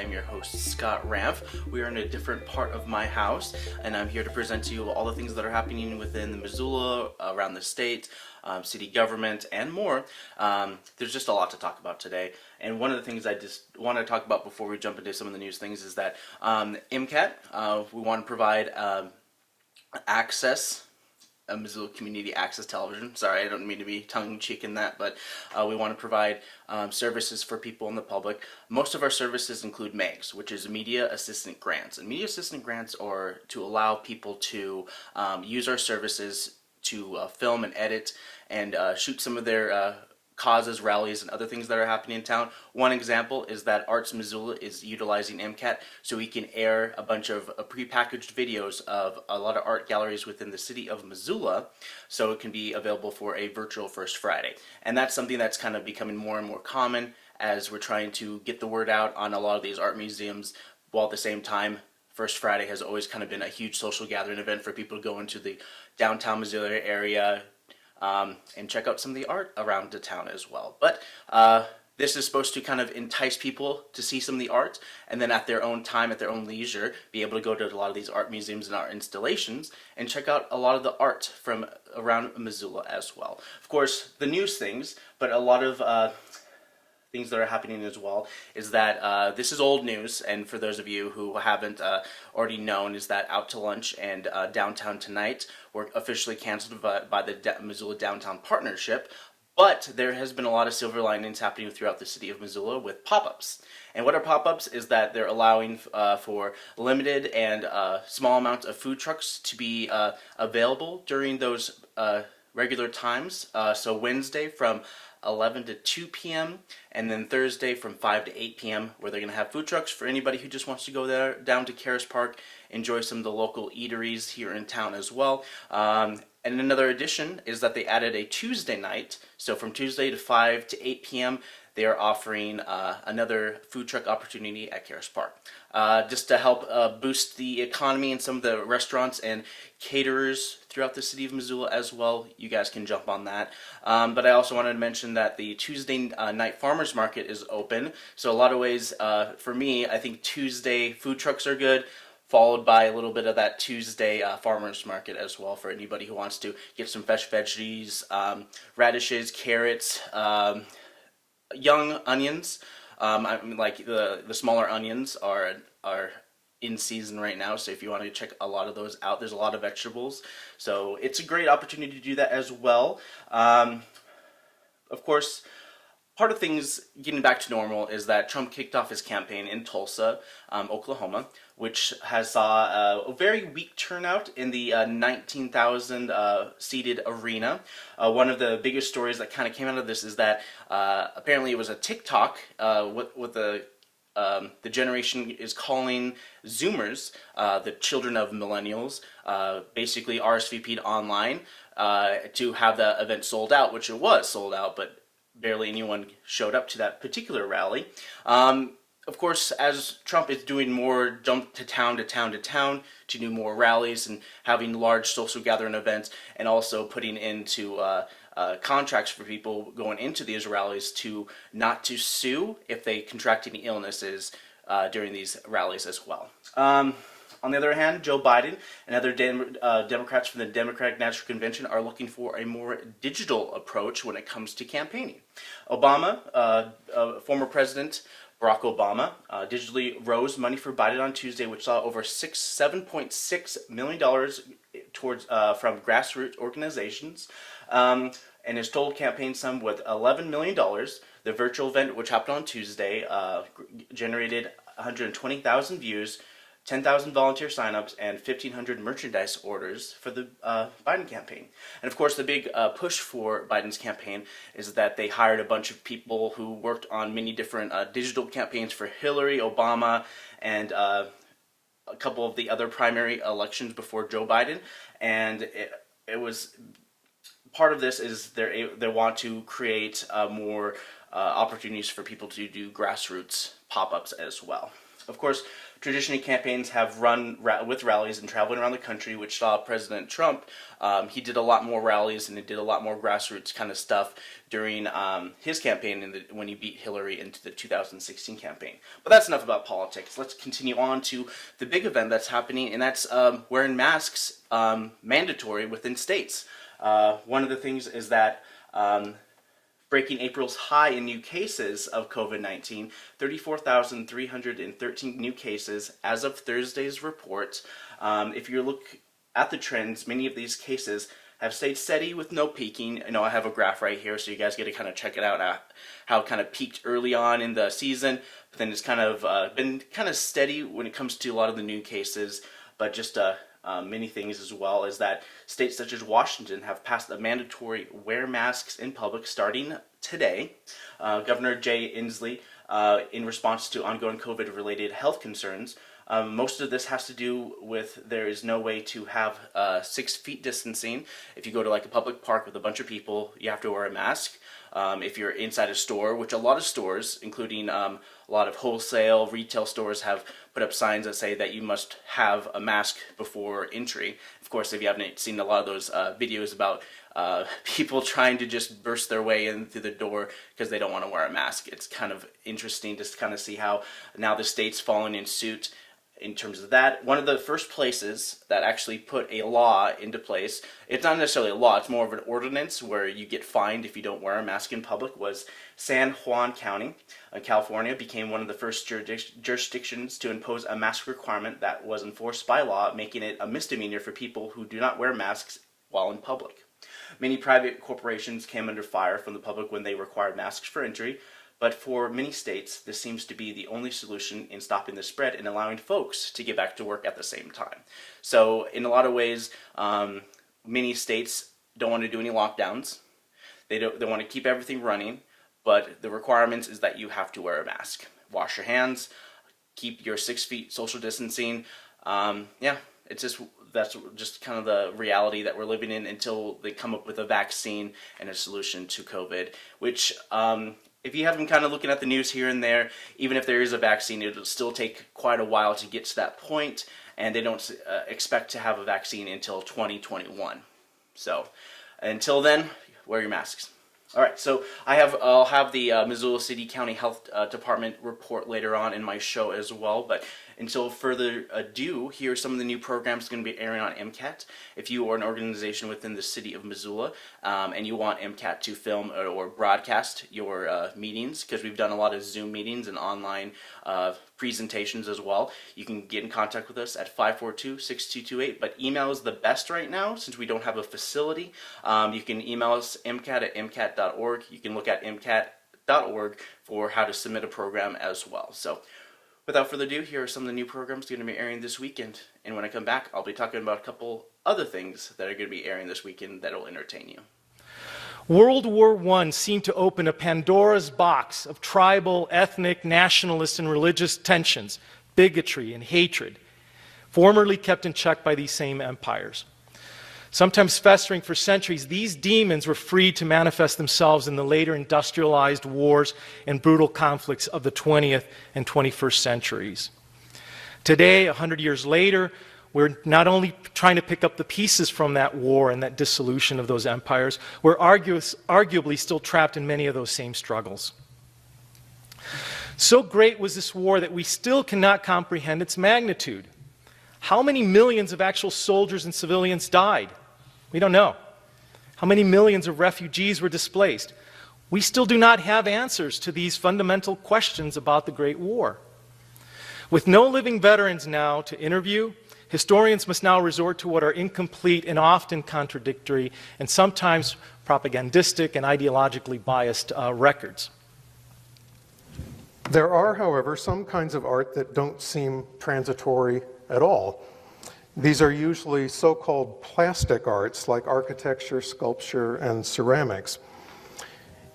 am your host, Scott Ramp. We are in a different part of my house, and I'm here to present to you all the things that are happening within the Missoula, around the state, city government, and more. There's just a lot to talk about today, and one of the things I just want to talk about before we jump into some of the news things is that MCAT, we want to provide access, Missoula Community Access Television. Sorry, I don't mean to be tongue-in-cheek in that, but we want to provide services for people in the public. Most of our services include MEGs, which is Media Assistant Grants. And Media Assistant Grants are to allow people to use our services to film and edit and shoot some of their causes, rallies, and other things that are happening in town. One example is that Arts Missoula is utilizing MCAT so we can air a bunch of prepackaged videos of a lot of art galleries within the city of Missoula, so it can be available for a virtual First Friday. And that's something that's kind of becoming more and more common as we're trying to get the word out on a lot of these art museums, while at the same time First Friday has always kind of been a huge social gathering event for people to go into the downtown Missoula area, and check out some of the art around the town as well. But this is supposed to kind of entice people to see some of the art, and then at their own time, at their own leisure, be able to go to a lot of these art museums and art installations and check out a lot of the art from around Missoula as well. Of course, the news things, but a lot of things that are happening as well is that this is old news, and for those of you who haven't already known, is that Out to Lunch and Downtown Tonight were officially canceled by the Missoula Downtown Partnership, but there has been a lot of silver linings happening throughout the city of Missoula with pop-ups. And what are pop-ups is that they're allowing for limited and small amounts of food trucks to be available during those regular times. So Wednesday from 11 to 2 p.m. and then Thursday from 5 to 8 p.m. where they're going to have food trucks for anybody who just wants to go there down to Karis Park, enjoy some of the local eateries here in town as well. And another addition is that they added a Tuesday night, so from Tuesday to 5 to 8 p.m. they are offering another food truck opportunity at Karis Park. Just to help boost the economy in some of the restaurants and caterers throughout the city of Missoula as well. You guys can jump on that. But I also wanted to mention that the Tuesday night farmers market is open. So a lot of ways, for me, I think Tuesday food trucks are good, followed by a little bit of that Tuesday farmers market as well for anybody who wants to get some fresh veggies, radishes, carrots, young onions. I mean, like the smaller onions are in season right now, so if you want to check a lot of those out, there's a lot of vegetables, so it's a great opportunity to do that as well. Of course, part of things getting back to normal is that Trump kicked off his campaign in Tulsa, Oklahoma, which has saw a very weak turnout in the 19,000 seated arena. One of the biggest stories that kind of came out of this is that apparently it was a TikTok with the generation is calling Zoomers, the children of millennials, basically RSVP'd online to have the event sold out, which it was sold out, but barely anyone showed up to that particular rally. Of course, as Trump is doing more jump to town to town to town to do more rallies and having large social gathering events, and also putting into contracts for people going into these rallies to not to sue if they contract any illnesses during these rallies as well. On the other hand, Joe Biden and other Democrats from the Democratic National Convention are looking for a more digital approach when it comes to campaigning. Obama, former President Barack Obama, digitally rose money for Biden on Tuesday, which saw over $7.6 million towards from grassroots organizations, and his total campaign sum with $11 million. The virtual event, which happened on Tuesday, generated 120,000 views, 10,000 volunteer signups, and 1,500 merchandise orders for the Biden campaign. And of course, the big push for Biden's campaign is that they hired a bunch of people who worked on many different digital campaigns for Hillary, Obama, and a couple of the other primary elections before Joe Biden. And it was part of this is they want to create more opportunities for people to do grassroots pop-ups as well. Of course, traditionally campaigns have run with rallies and traveling around the country, which saw President Trump. He did a lot more rallies and he did a lot more grassroots kind of stuff during his campaign when he beat Hillary into the 2016 campaign. But that's enough about politics. Let's continue on to the big event that's happening, and that's wearing masks mandatory within states. One of the things is that breaking April's high in new cases of COVID-19, 34,313 new cases as of Thursday's report. If you look at the trends, many of these cases have stayed steady with no peaking. I know I have a graph right here, so you guys get to kind of check it out, how it kind of peaked early on in the season, but then it's kind of been kind of steady when it comes to a lot of the new cases, but just many things as well is that states such as Washington have passed a mandatory wear masks in public starting today. Governor Jay Inslee, in response to ongoing COVID-related health concerns, most of this has to do with there is no way to have 6 feet distancing. If you go to like a public park with a bunch of people, you have to wear a mask. If you're inside a store, which a lot of stores, including a lot of wholesale retail stores, have put up signs that say that you must have a mask before entry. Of course, if you haven't seen a lot of those videos about people trying to just burst their way in through the door because they don't want to wear a mask, it's kind of interesting to kind of see how now the state's following in suit in terms of that. One of the first places that actually put a law into place, it's not necessarily a law, it's more of an ordinance where you get fined if you don't wear a mask in public, was San Juan County, California, became one of the first jurisdictions to impose a mask requirement that was enforced by law, making it a misdemeanor for people who do not wear masks while in public. Many private corporations came under fire from the public when they required masks for entry, but for many states, this seems to be the only solution in stopping the spread and allowing folks to get back to work at the same time. So in a lot of ways, many states don't want to do any lockdowns. They want to keep everything running, but the requirements is that you have to wear a mask. Wash your hands, keep your 6 feet social distancing. That's just kind of the reality that we're living in until they come up with a vaccine and a solution to COVID, which if you have been kind of looking at the news here and there, even if there is a vaccine, it'll still take quite a while to get to that point, and they don't expect to have a vaccine until 2021. So until then, wear your masks. All right, so I'll have the Missoula City County Health Department report later on in my show as well, but until further ado, here are some of the new programs going to be airing on MCAT. If you are an organization within the city of Missoula and you want MCAT to film or broadcast your meetings, because we've done a lot of Zoom meetings and online presentations as well, you can get in contact with us at 542-6228, but email is the best right now since we don't have a facility. You can email us mcat@mcat.org. You can look at mcat.org for how to submit a program as well. So without further ado, here are some of the new programs going to be airing this weekend. And when I come back, I'll be talking about a couple other things that are going to be airing this weekend that will entertain you. World War I seemed to open a Pandora's box of tribal, ethnic, nationalist, and religious tensions, bigotry, and hatred, formerly kept in check by these same empires. Sometimes festering for centuries, these demons were free to manifest themselves in the later industrialized wars and brutal conflicts of the 20th and 21st centuries. Today, 100 years later, we're not only trying to pick up the pieces from that war and that dissolution of those empires, we're arguably still trapped in many of those same struggles. So great was this war that we still cannot comprehend its magnitude. How many millions of actual soldiers and civilians died? We don't know. How many millions of refugees were displaced? We still do not have answers to these fundamental questions about the Great War. With no living veterans now to interview, historians must now resort to what are incomplete and often contradictory and sometimes propagandistic and ideologically biased records. There are, however, some kinds of art that don't seem transitory at all. These are usually so-called plastic arts like architecture, sculpture, and ceramics.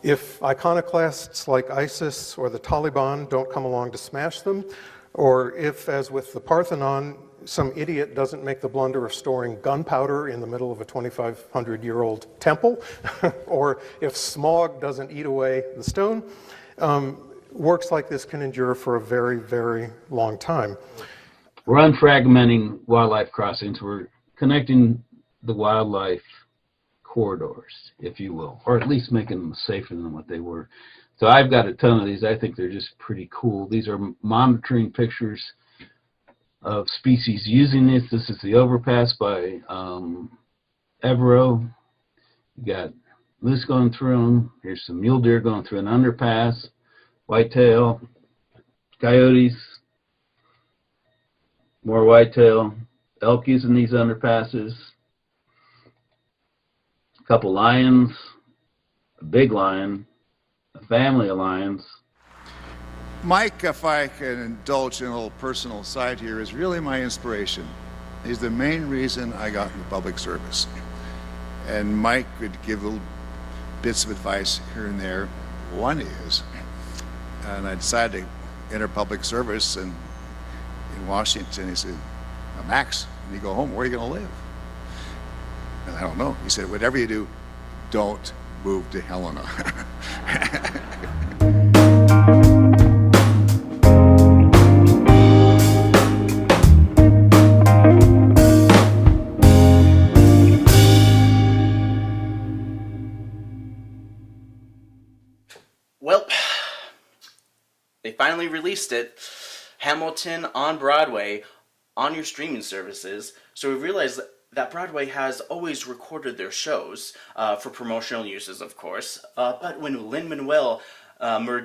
If iconoclasts like ISIS or the Taliban don't come along to smash them, or if, as with the Parthenon, some idiot doesn't make the blunder of storing gunpowder in the middle of a 2,500-year-old temple, or if smog doesn't eat away the stone, works like this can endure for a very, very long time. We're unfragmenting wildlife crossings. We're connecting the wildlife corridors, if you will, or at least making them safer than what they were. So I've got a ton of these. I think they're just pretty cool. These are monitoring pictures of species using this. This is the overpass by Evero. You got moose going through them. Here's some mule deer going through an underpass. Whitetail, coyotes, more whitetail, elk using these underpasses, a couple lions, a big lion, a family of lions. Mike, if I can indulge in a little personal side here, is really my inspiration. He's the main reason I got into public service. And Mike would give little bits of advice here and there. One is, and I decided to enter public service in Washington. He said, Max, when you go home, where are you going to live? And I don't know. He said, whatever you do, don't move to Helena. Well, they finally released it. Hamilton on Broadway on your streaming services. So we realized that Broadway has always recorded their shows for promotional uses, of course. But when Lin-Manuel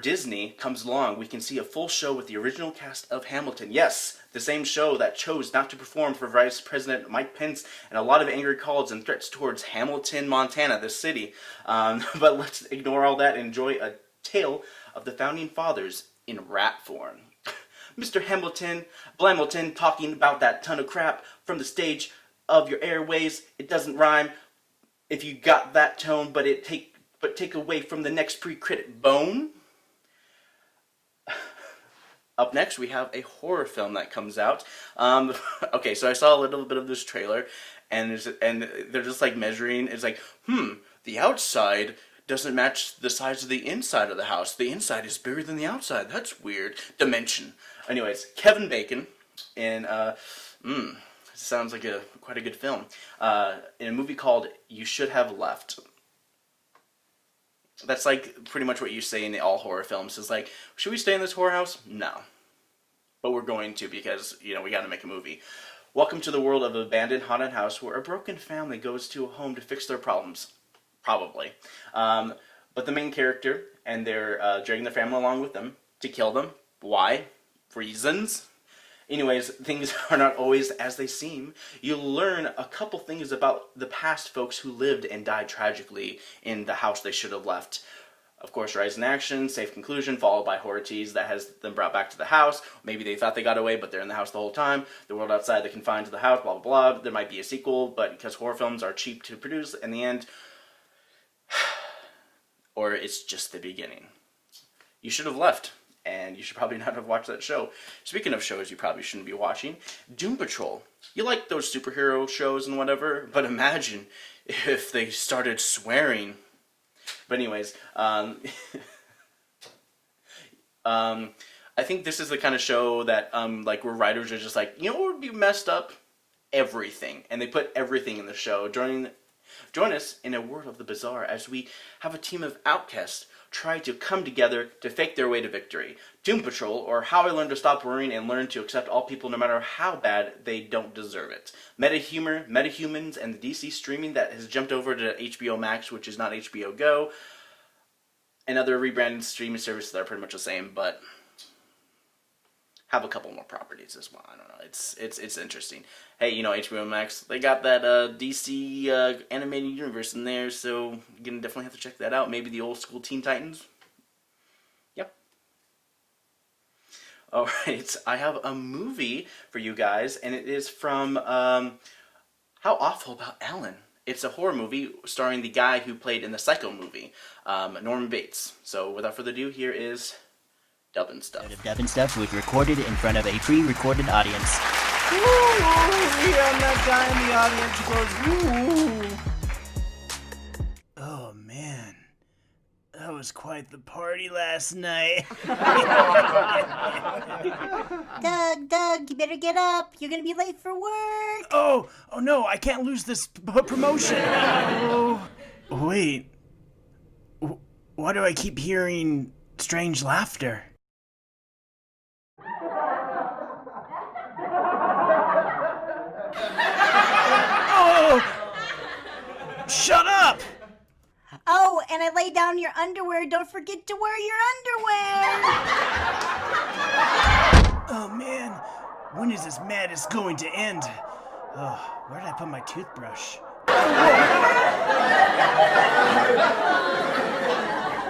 Disney comes along, we can see a full show with the original cast of Hamilton. Yes, the same show that chose not to perform for Vice President Mike Pence and a lot of angry calls and threats towards Hamilton, Montana, the city. But let's ignore all that and enjoy a tale of the Founding Fathers in rap form. Mr. Blamilton talking about that ton of crap from the stage of your airways. It doesn't rhyme if you got that tone, but take away from the next pre-credit bone. Up next, we have a horror film that comes out. Okay, so I saw a little bit of this trailer, and they're just like measuring. It's like, the outside doesn't match the size of the inside of the house. The inside is bigger than the outside. That's weird. Dimension. Anyways, Kevin Bacon in sounds like quite a good film. In a movie called You Should Have Left. That's like pretty much what you say in all horror films. Is like, should we stay in this horror house? No. But we're going to because, we got to make a movie. Welcome to the world of an abandoned haunted house where a broken family goes to a home to fix their problems. Probably. But the main character, and they're dragging their family along with them to kill them. Why? Reasons. Anyways, things are not always as they seem. You'll learn a couple things about the past folks who lived and died tragically in the house they should have left. Of course, rise in action, safe conclusion, followed by horror tease that has them brought back to the house. Maybe they thought they got away, but they're in the house the whole time. The world outside, they're confined to the house, blah, blah, blah. There might be a sequel, but because horror films are cheap to produce, in the end, or it's just the beginning. You should have left, and you should probably not have watched that show. Speaking of shows you probably shouldn't be watching, Doom Patrol. You like those superhero shows and whatever, but imagine if they started swearing. But anyways, I think this is the kind of show that, where writers are just like, what would be messed up? Everything. And they put everything in the show. Join us in a world of the bizarre as we have a team of outcasts try to come together to fake their way to victory. Doom Patrol, or How I Learned to Stop Worrying and Learn to Accept All People No Matter How Bad They Don't Deserve It. Meta humor, metahumans, and the DC streaming that has jumped over to HBO Max, which is not HBO Go, and other rebranded streaming services that are pretty much the same, but have a couple more properties as well. I don't know. It's interesting. Hey, HBO Max, they got that DC animated universe in there, so you're gonna definitely have to check that out. Maybe the old school Teen Titans. Yep. All right, I have a movie for you guys, and it is from How Awful About Ellen. It's a horror movie starring the guy who played in the Psycho movie, Norman Bates. So without further ado, here is Dubbin Stuff. Dubbin Stuff was recorded in front of a pre-recorded audience. Ooh, I'm that guy in the audience who goes, ooh. Oh, man. That was quite the party last night. Doug, you better get up. You're gonna be late for work. Oh no, I can't lose this promotion. Oh, wait. Why do I keep hearing strange laughter? Oh! Shut up! Oh, and I laid down your underwear. Don't forget to wear your underwear. Oh man, when is this madness going to end? Oh, where did I put my toothbrush?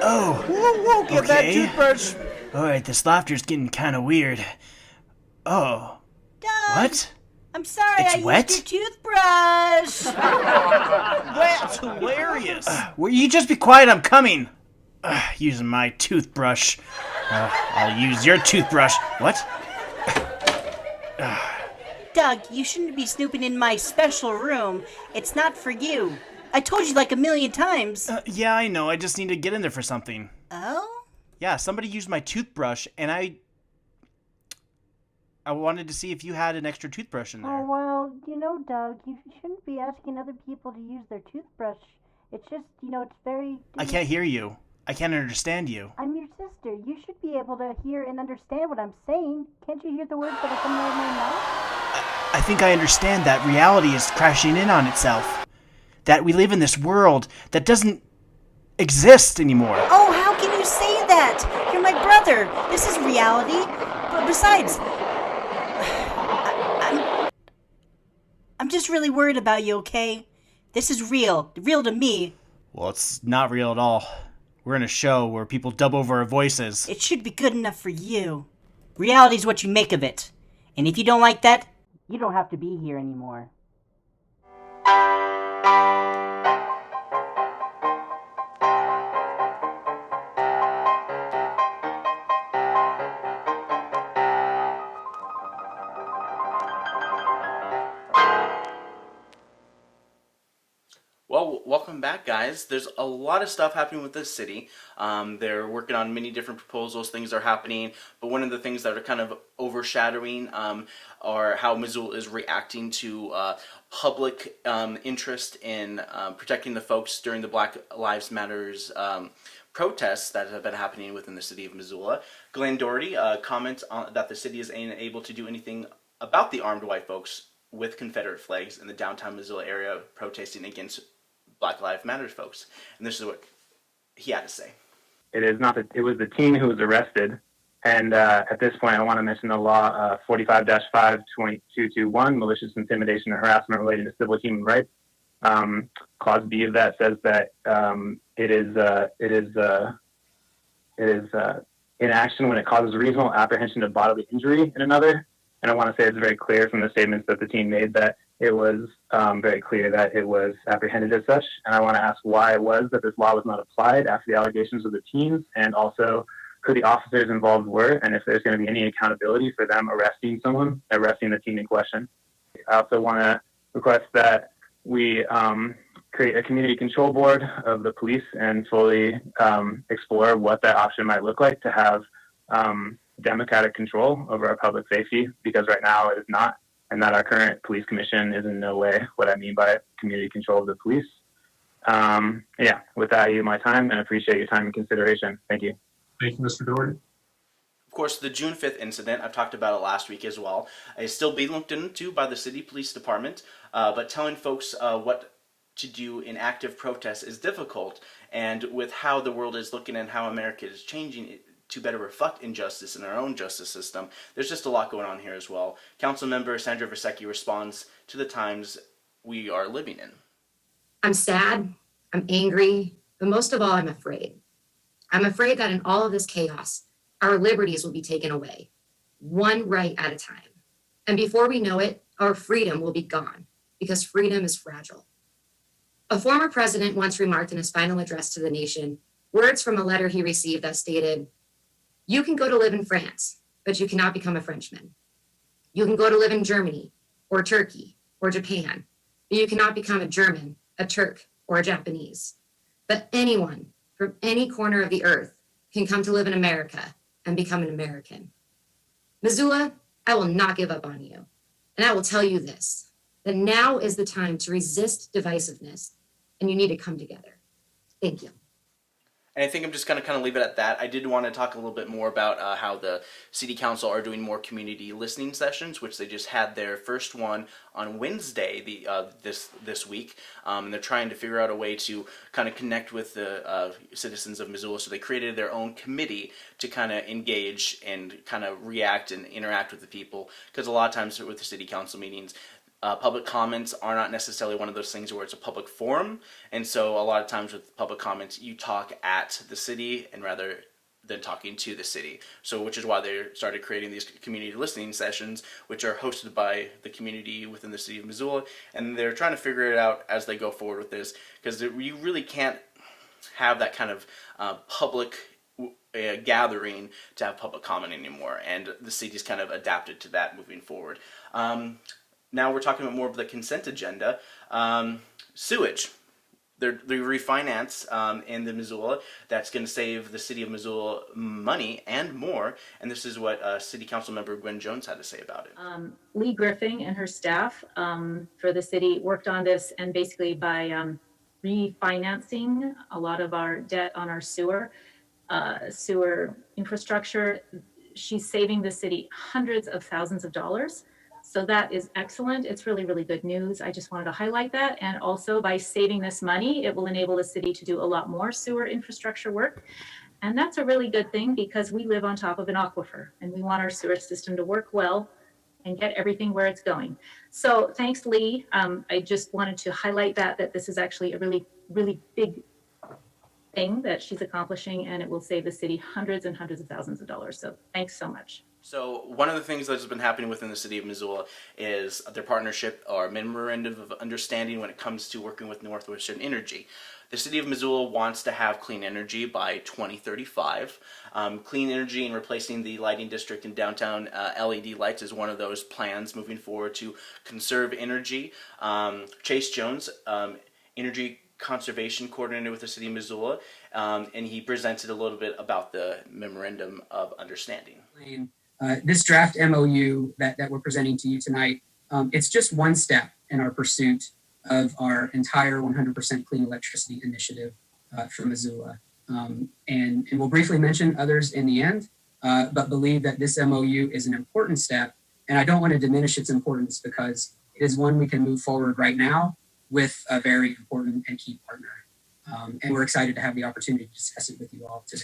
Oh, Whoa, get that toothbrush. Alright, this laughter's getting kind of weird. Oh. Doug, What? I'm sorry, It's I wet? used your toothbrush. That's hilarious. Will you just be quiet? I'm coming. Using my toothbrush. I'll use your toothbrush. What? Doug, you shouldn't be snooping in my special room. It's not for you. I told you like a million times. Yeah, I know. I just need to get in there for something. Oh? Yeah, somebody used my toothbrush, and I wanted to see if you had an extra toothbrush in there. Oh, well, Doug, you shouldn't be asking other people to use their toothbrush. It's just, it's very... I can't hear you. I can't understand you. I'm your sister. You should be able to hear and understand what I'm saying. Can't you hear the words that are coming out of my mouth? I think I understand that reality is crashing in on itself. That we live in this world that doesn't exist anymore. Oh, how can you say that? You're my brother. This is reality. But besides, I'm just really worried about you, okay? This is real to me. Well, it's not real at all. We're in a show where people dub over our voices. It should be good enough for you. Reality's what you make of it. And if you don't like that, you don't have to be here anymore. Well, welcome back, guys. There's a lot of stuff happening with this city. They're working on many different proposals. Things are happening, but one of the things that are kind of overshadowing are how Missoula is reacting to public interest in protecting the folks during the Black Lives Matters protests that have been happening within the city of Missoula. Glenn Doherty comments on that the city is unable to do anything about the armed white folks with Confederate flags in the downtown Missoula area protesting against Black Lives Matter folks. And this is what he had to say. It was the teen who was arrested. And at this point, I want to mention the law 45-52221, malicious intimidation or harassment relating to civil human rights. Clause B of that says that it is inaction when it causes reasonable apprehension of bodily injury in another. And I want to say it's very clear from the statements that the team made that it was very clear that it was apprehended as such. And I want to ask why it was that this law was not applied after the allegations of the teens, and also who the officers involved were, and if there's going to be any accountability for them arresting the teen in question. I also want to request that we create a community control board of the police and fully explore what that option might look like to have democratic control over our public safety, because right now it is not, and that our current police commission is in no way what I mean by community control of the police. With that, I yield my time and appreciate your time and consideration. Thank you. Thank you, Mr. Doherty. Of course, the June 5th incident, I've talked about it last week as well, is still being looked into by the city police department, but telling folks what to do in active protest is difficult, and with how the world is looking and how America is changing to better reflect injustice in our own justice system, there's just a lot going on here as well. Councilmember Sandra Vasecki responds to the times we are living in. I'm sad, I'm angry, but most of all, I'm afraid. I'm afraid that in all of this chaos, our liberties will be taken away, one right at a time. And before we know it, our freedom will be gone, because freedom is fragile. A former president once remarked in his final address to the nation, words from a letter he received that stated, "You can go to live in France, but you cannot become a Frenchman. You can go to live in Germany or Turkey or Japan, but you cannot become a German, a Turk, or a Japanese. But anyone from any corner of the earth can come to live in America and become an American. Missoula, I will not give up on you. And I will tell you this, that now is the time to resist divisiveness, and you need to come together. Thank you. And I think I'm just going to kind of leave it at that. I did want to talk a little bit more about how the City Council are doing more community listening sessions, which they just had their first one on Wednesday this week. And they're trying to figure out a way to kind of connect with the citizens of Missoula. So they created their own committee to kind of engage and kind of react and interact with the people. Because a lot of times with the City Council meetings, public comments are not necessarily one of those things where it's a public forum, and so a lot of times with public comments, you talk at the city and rather than talking to the city. So, which is why they started creating these community listening sessions, which are hosted by the community within the city of Missoula, and they're trying to figure it out as they go forward with this, because you really can't have that kind of public gathering to have public comment anymore, and the city's kind of adapted to that moving forward. Now we're talking about more of the consent agenda. Sewage. They refinance in the Missoula. That's going to save the city of Missoula money and more. And this is what City Council member Gwen Jones had to say about it. Lee Griffin and her staff for the city worked on this, and basically by refinancing a lot of our debt on our sewer infrastructure, she's saving the city hundreds of thousands of dollars. So that is excellent. It's really, really good news. I just wanted to highlight that. And also by saving this money, it will enable the city to do a lot more sewer infrastructure work. And that's a really good thing because we live on top of an aquifer and we want our sewer system to work well and get everything where it's going. So thanks, Lee. I just wanted to highlight that this is actually a really, really big thing that she's accomplishing, and it will save the city hundreds and hundreds of thousands of dollars. So thanks so much. So one of the things that has been happening within the city of Missoula is their partnership or memorandum of understanding when it comes to working with Northwestern Energy. The city of Missoula wants to have clean energy by 2035. Clean energy and replacing the lighting district in downtown LED lights is one of those plans moving forward to conserve energy. Chase Jones, energy conservation coordinator with the city of Missoula, and he presented a little bit about the memorandum of understanding. This draft MOU that we're presenting to you tonight, it's just one step in our pursuit of our entire 100% clean electricity initiative for Missoula. And we'll briefly mention others in the end, but believe that this MOU is an important step. And I don't want to diminish its importance because it is one we can move forward right now with a very important and key partner. And we're excited to have the opportunity to discuss it with you all today.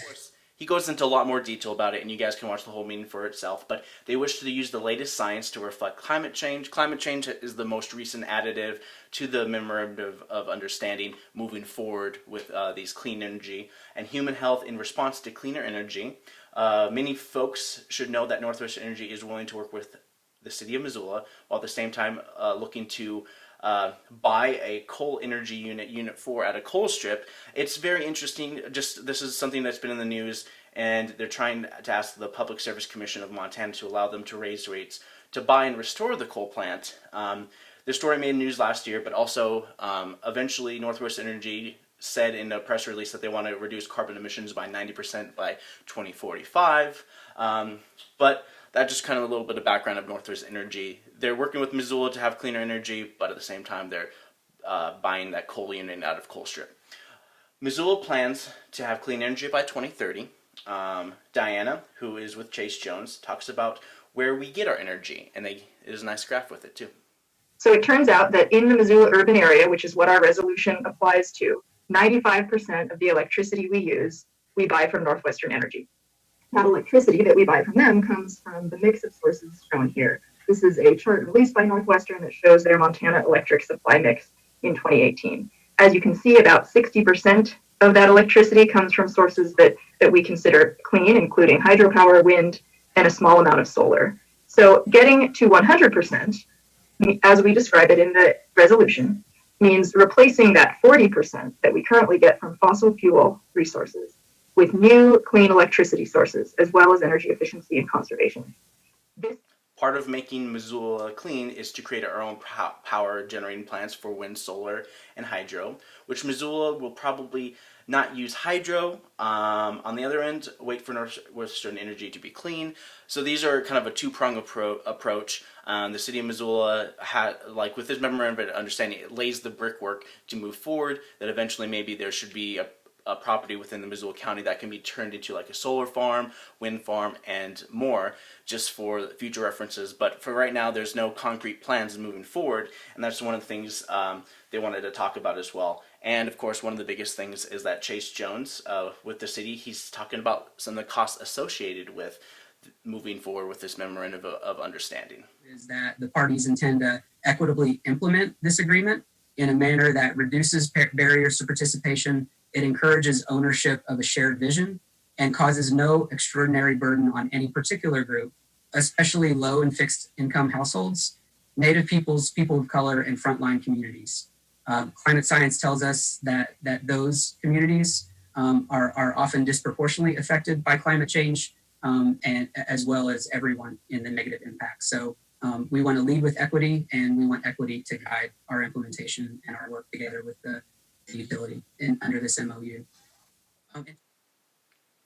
He goes into a lot more detail about it, and you guys can watch the whole meeting for itself, but they wish to use the latest science to reflect climate change. Climate change is the most recent additive to the memorandum of understanding moving forward with these clean energy and human health in response to cleaner energy. Many folks should know that Northwestern Energy is willing to work with the city of Missoula while at the same time looking to buy a coal energy unit 4 at a coal strip. It's very interesting. Just this is something that's been in the news, and they're trying to ask the Public Service Commission of Montana to allow them to raise rates to buy and restore the coal plant. The story made news last year, but also eventually Northwest Energy said in a press release that they want to reduce carbon emissions by 90% by 2045. But that's just kind of a little bit of background of Northwest Energy. They're working with Missoula to have cleaner energy, but at the same time they're buying that coal unit out of coal strip. Missoula plans to have clean energy by 2030. Diana, who is with Chase Jones, talks about where we get our energy, and there's a nice graph with it too. So it turns out that in the Missoula urban area, which is what our resolution applies to, 95% of the electricity we use, we buy from Northwestern Energy. That electricity that we buy from them comes from the mix of sources shown here. This is a chart released by Northwestern that shows their Montana electric supply mix in 2018. As you can see, about 60% of that electricity comes from sources that we consider clean, including hydropower, wind, and a small amount of solar. So getting to 100%, as we describe it in the resolution, means replacing that 40% that we currently get from fossil fuel resources with new clean electricity sources, as well as energy efficiency and conservation. Part of making Missoula clean is to create our own power generating plants for wind, solar, and hydro, which Missoula will probably not use hydro. On the other end, wait for Northwestern Energy to be clean. So these are kind of a two-pronged approach. The city of Missoula, like with this memorandum of understanding, it lays the brickwork to move forward, that eventually maybe there should be a property within the Missoula County that can be turned into like a solar farm, wind farm, and more, just for future references. But for right now, there's no concrete plans moving forward, and that's one of the things they wanted to talk about as well. And of course, one of the biggest things is that Chase Jones, with the city, he's talking about some of the costs associated with moving forward with this memorandum of understanding. Is that the parties intend to equitably implement this agreement in a manner that reduces barriers to participation. It encourages ownership of a shared vision and causes no extraordinary burden on any particular group, especially low and fixed income households, Native peoples, people of color, and frontline communities. Climate science tells us that those communities are often disproportionately affected by climate change, and as well as everyone in the negative impact. So we want to lead with equity, and we want equity to guide our implementation and our work together with the utility under this MOU. Of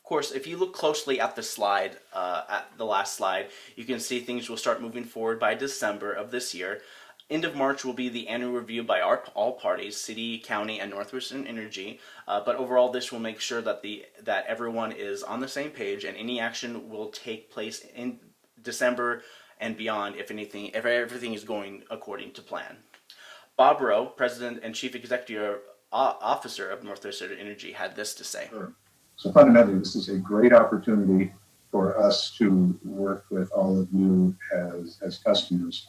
course, if you look closely at the slide, at the last slide, you can see things will start moving forward by December of this year. End of March will be the annual review by all parties, city, county, and Northwestern Energy. But overall, this will make sure that that everyone is on the same page, and any action will take place in December and beyond if everything is going according to plan. Bob Rowe, President and Chief Executive Officer of Northwestern Energy, had this to say. Sure. So fundamentally, this is a great opportunity for us to work with all of you as customers.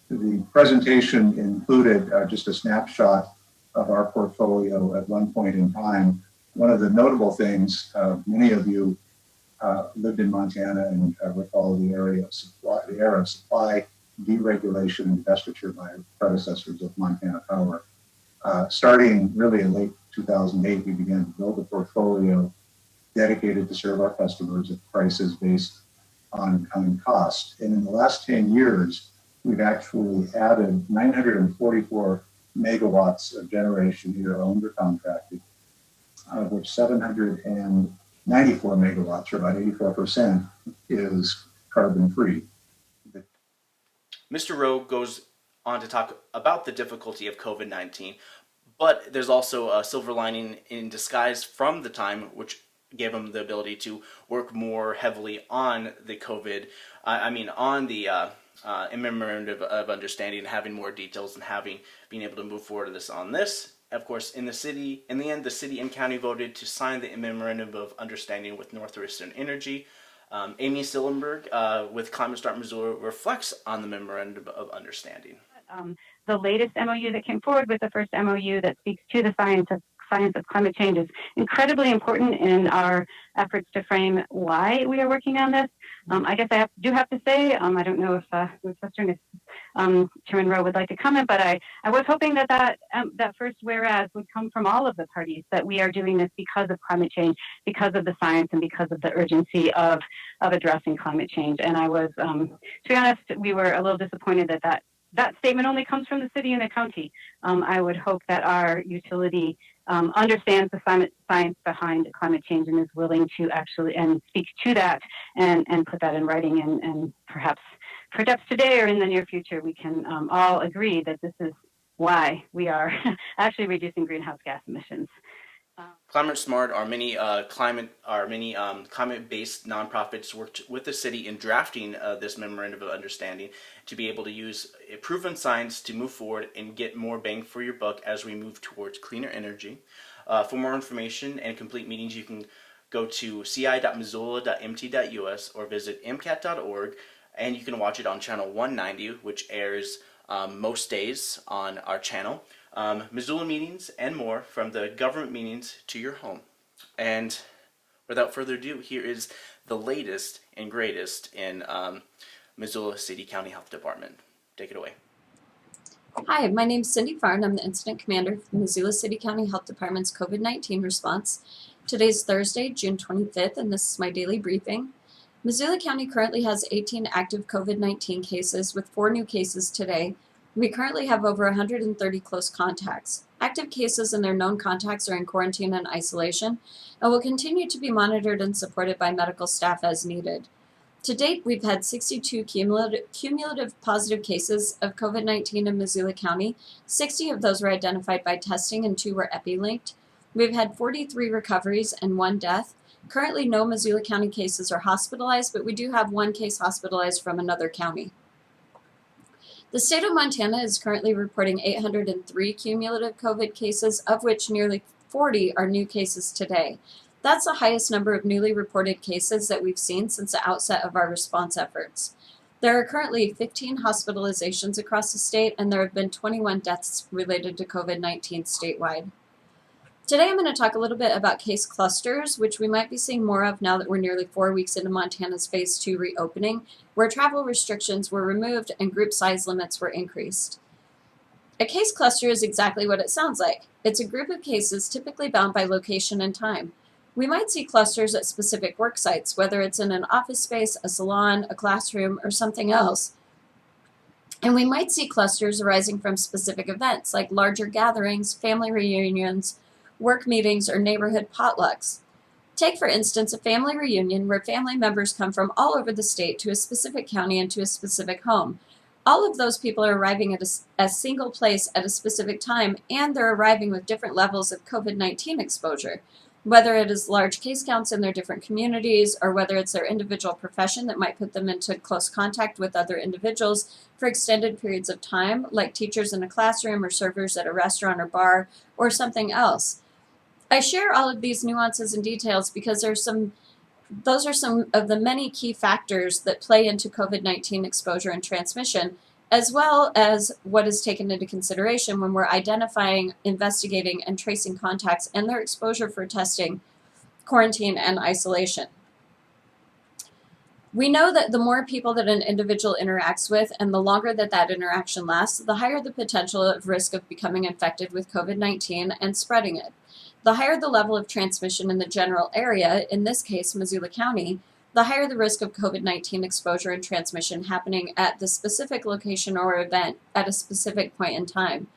The presentation included just a snapshot of our portfolio at one point in time. One of the notable things, many of you lived in Montana and recall the era of supply deregulation and divestiture by predecessors of Montana Power. Starting really in late 2008, we began to build a portfolio dedicated to serve our customers at prices based on cost. And in the last 10 years, we've actually added 944 megawatts of generation either owned or contracted, of which 794 megawatts, or about 84%, is carbon-free. Mr. Rowe goes on to talk about the difficulty of COVID-19, but there's also a silver lining in disguise from the time, which gave him the ability to work more heavily on the on the memorandum of understanding, having more details and being able to move forward on this. Of course, in the end, the city and county voted to sign the memorandum of understanding with Northwestern Energy. Amy Sillenberg with Climate Start Missoula reflects on the memorandum of understanding. The latest MOU that came forward with the first MOU that speaks to the science of climate change is incredibly important in our efforts to frame why we are working on this. I guess I do have to say, I don't know if Northwestern, Chairman Rowe would like to comment, but I was hoping that first whereas would come from all of the parties, that we are doing this because of climate change, because of the science, and because of the urgency of addressing climate change. And I was, to be honest, we were a little disappointed that statement only comes from the city and the county. I would hope that our utility understands the science behind climate change and is willing to actually speak to that and put that in writing, and perhaps today or in the near future we can all agree that this is why we are actually reducing greenhouse gas emissions. Climate Smart, our many climate-based nonprofits worked with the city in drafting this memorandum of understanding to be able to use proven science to move forward and get more bang for your buck as we move towards cleaner energy. For more information and complete meetings, you can go to ci.missoula.mt.us or visit mcat.org, and you can watch it on channel 190, which airs most days on our channel. Missoula meetings and more, from the government meetings to your home. And without further ado, here is the latest and greatest in Missoula City County Health Department. Take it away. Hi, my name is Cindy Farn. I'm the Incident Commander for the Missoula City County Health Department's COVID-19 response. Today's Thursday, June 25th, and this is my daily briefing. Missoula County currently has 18 active COVID-19 cases, with 4 new cases today, We currently have over 130 close contacts. Active cases and their known contacts are in quarantine and isolation and will continue to be monitored and supported by medical staff as needed. To date, we've had 62 cumulative positive cases of COVID-19 in Missoula County. 60 of those were identified by testing and 2 were epi-linked. We've had 43 recoveries and 1 death. Currently, no Missoula County cases are hospitalized, but we do have 1 case hospitalized from another county. The state of Montana is currently reporting 803 cumulative COVID cases, of which nearly 40 are new cases today. That's the highest number of newly reported cases that we've seen since the outset of our response efforts. There are currently 15 hospitalizations across the state, and there have been 21 deaths related to COVID-19 statewide. Today I'm going to talk a little bit about case clusters, which we might be seeing more of now that we're nearly 4 weeks into Montana's Phase 2 reopening, where travel restrictions were removed and group size limits were increased. A case cluster is exactly what it sounds like. It's a group of cases typically bound by location and time. We might see clusters at specific work sites, whether it's in an office space, a salon, a classroom, or something else. And we might see clusters arising from specific events like larger gatherings, family reunions, work meetings, or neighborhood potlucks. Take, for instance, a family reunion where family members come from all over the state to a specific county and to a specific home. All of those people are arriving at a single place at a specific time, and they're arriving with different levels of COVID-19 exposure. Whether it is large case counts in their different communities, or whether it's their individual profession that might put them into close contact with other individuals for extended periods of time, like teachers in a classroom or servers at a restaurant or bar, or something else. I share all of these nuances and details because those are some of the many key factors that play into COVID-19 exposure and transmission, as well as what is taken into consideration when we're identifying, investigating, and tracing contacts and their exposure for testing, quarantine, and isolation. We know that the more people that an individual interacts with and the longer that interaction lasts, the higher the potential of risk of becoming infected with COVID-19 and spreading it. The higher the level of transmission in the general area, in this case, Missoula County, the higher the risk of COVID-19 exposure and transmission happening at the specific location or event at a specific point in time.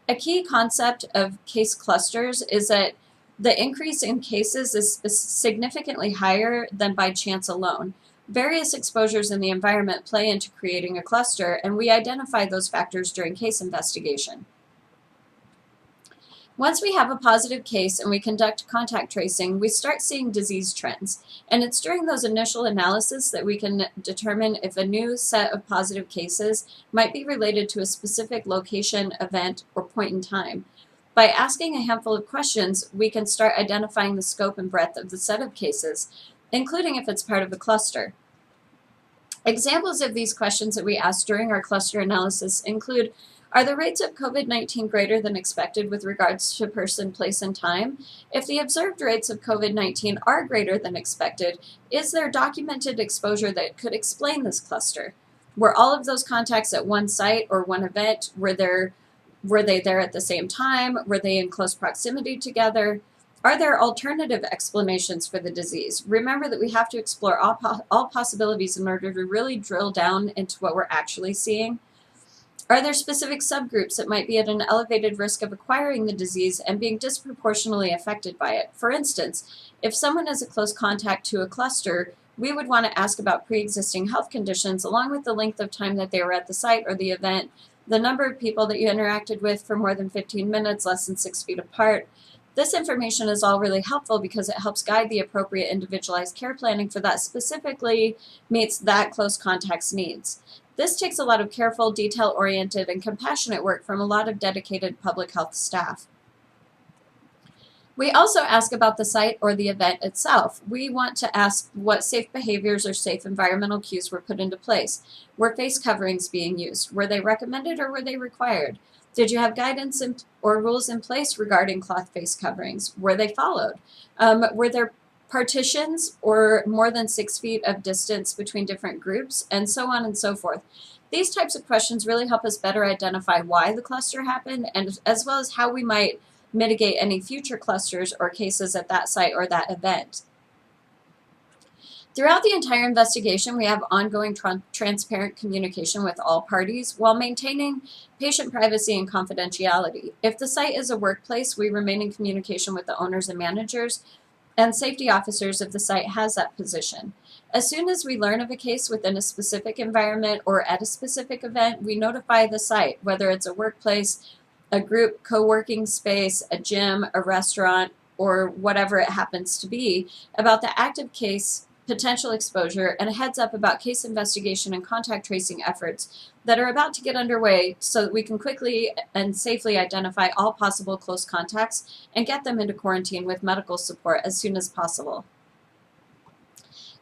A key concept of case clusters is that the increase in cases is significantly higher than by chance alone. Various exposures in the environment play into creating a cluster, and we identify those factors during case investigation. Once we have a positive case and we conduct contact tracing, we start seeing disease trends. And it's during those initial analyses that we can determine if a new set of positive cases might be related to a specific location, event, or point in time. By asking a handful of questions, we can start identifying the scope and breadth of the set of cases, including if it's part of a cluster. Examples of these questions that we ask during our cluster analysis include: are the rates of COVID-19 greater than expected with regards to person, place, and time? If the observed rates of COVID-19 are greater than expected, is there documented exposure that could explain this cluster? Were all of those contacts at one site or one event? Were they there at the same time? Were they in close proximity together? Are there alternative explanations for the disease? Remember that we have to explore all possibilities in order to really drill down into what we're actually seeing. Are there specific subgroups that might be at an elevated risk of acquiring the disease and being disproportionately affected by it? For instance, if someone is a close contact to a cluster, we would want to ask about pre-existing health conditions along with the length of time that they were at the site or the event, the number of people that you interacted with for more than 15 minutes, less than 6 feet apart. This information is all really helpful because it helps guide the appropriate individualized care planning for that specifically meets that close contact's needs. This takes a lot of careful, detail-oriented, and compassionate work from a lot of dedicated public health staff. We also ask about the site or the event itself. We want to ask what safe behaviors or safe environmental cues were put into place. Were face coverings being used? Were they recommended or were they required? Did you have guidance or rules in place regarding cloth face coverings? Were they followed? Were there partitions or more than 6 feet of distance between different groups, and so on and so forth? These types of questions really help us better identify why the cluster happened, and as well as how we might mitigate any future clusters or cases at that site or that event. Throughout the entire investigation, we have ongoing transparent communication with all parties while maintaining patient privacy and confidentiality. If the site is a workplace, we remain in communication with the owners and managers and safety officers if the site has that position. As soon as we learn of a case within a specific environment or at a specific event, we notify the site, whether it's a workplace, a group co-working space, a gym, a restaurant, or whatever it happens to be, about the active case, potential exposure, and a heads up about case investigation and contact tracing efforts that are about to get underway so that we can quickly and safely identify all possible close contacts and get them into quarantine with medical support as soon as possible.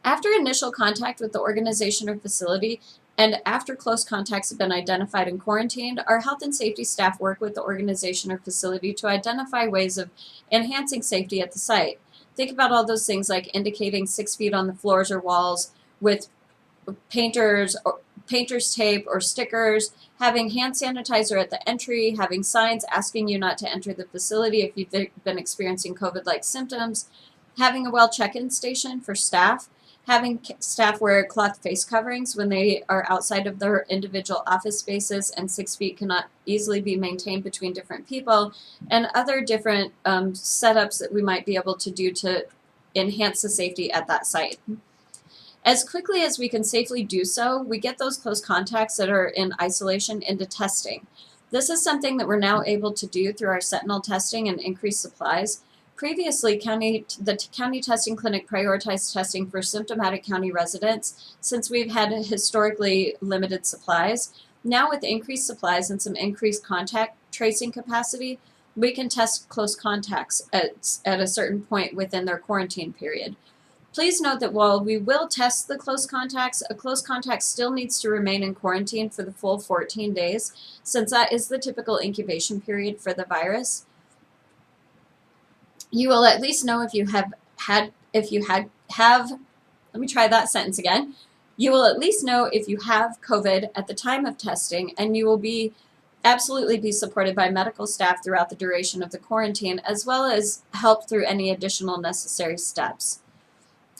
After initial contact with the organization or facility, and after close contacts have been identified and quarantined, our health and safety staff work with the organization or facility to identify ways of enhancing safety at the site. Think about all those things like indicating 6 feet on the floors or walls with painter's tape or stickers, having hand sanitizer at the entry, having signs asking you not to enter the facility if you've been experiencing COVID-like symptoms, having a well check-in station for staff, having staff wear cloth face coverings when they are outside of their individual office spaces and 6 feet cannot easily be maintained between different people, and other different setups that we might be able to do to enhance the safety at that site. As quickly as we can safely do so, we get those close contacts that are in isolation into testing. This is something that we're now able to do through our sentinel testing and increased supplies. Previously, the county testing clinic prioritized testing for symptomatic county residents since we've had historically limited supplies. Now with increased supplies and some increased contact tracing capacity, we can test close contacts at a certain point within their quarantine period. Please note that while we will test the close contacts, a close contact still needs to remain in quarantine for the full 14 days, since that is the typical incubation period for the virus. You will at least know if you have, let me try that sentence again. You will at least know if you have COVID at the time of testing, and you will absolutely be supported by medical staff throughout the duration of the quarantine, as well as help through any additional necessary steps.